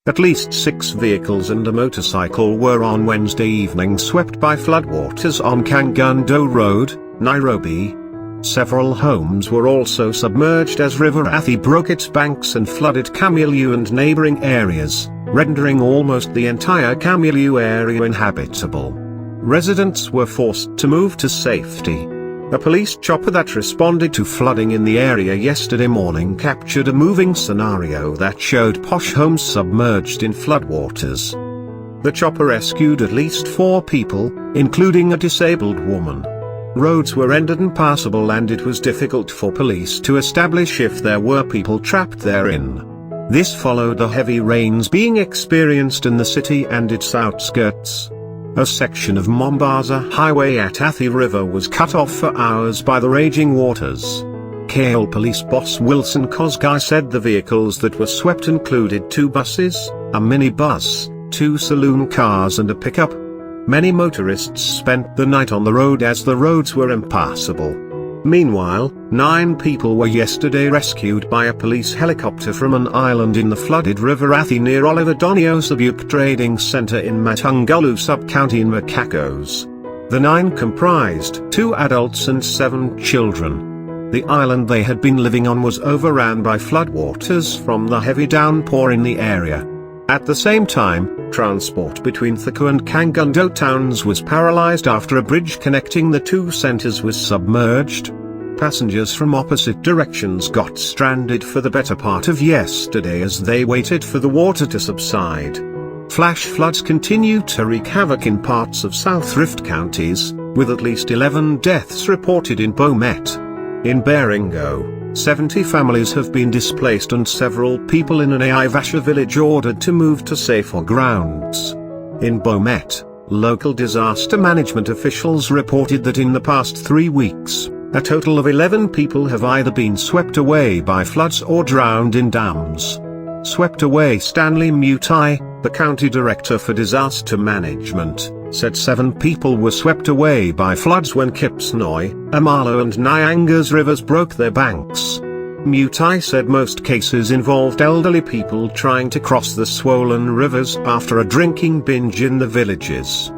At least 6 vehicles and a motorcycle were on Wednesday evening swept by floodwaters on Kangundo Road, Nairobi. Several homes were also submerged as River Athi broke its banks and flooded Kamulu and neighboring areas, rendering almost the entire Kamulu area inhabitable. Residents were forced to move to safety. A police chopper that responded to flooding in the area yesterday morning captured a moving scenario that showed posh homes submerged in floodwaters. The chopper rescued at least 4 people, including a disabled woman. Roads were rendered impassable and it was difficult for police to establish if there were people trapped therein. This followed the heavy rains being experienced in the city and its outskirts. A section of Mombasa Highway at Athi River was cut off for hours by the raging waters. Kayole police boss Wilson Kosgei said the vehicles that were swept included 2 buses, a minibus, 2 saloon cars and a pickup. Many motorists spent the night on the road as the roads were impassable. Meanwhile, 9 people were yesterday rescued by a police helicopter from an island in the flooded River Athi near Oliver Doniosabuke Trading Center in Matungulu sub-county in Machakos. The 9 comprised 2 adults and 7 children. The island they had been living on was overran by floodwaters from the heavy downpour in the area. At the same time, transport between Thika and Kangundo towns was paralyzed after a bridge connecting the 2 centers was submerged. Passengers from opposite directions got stranded for the better part of yesterday as they waited for the water to subside. Flash floods continue to wreak havoc in parts of South Rift counties, with at least 11 deaths reported in Bomet. In Baringo, 70 families have been displaced and several people in an Naivasha village ordered to move to safer grounds. In Bomet, local disaster management officials reported that in the past 3 weeks, a total of 11 people have either been swept away by floods or drowned in dams. Swept away Stanley Mutai, the county director for disaster management, said 7 people were swept away by floods when Kipsnoy, Amalo and Nyanga's rivers broke their banks. Mutai said most cases involved elderly people trying to cross the swollen rivers after a drinking binge in the villages.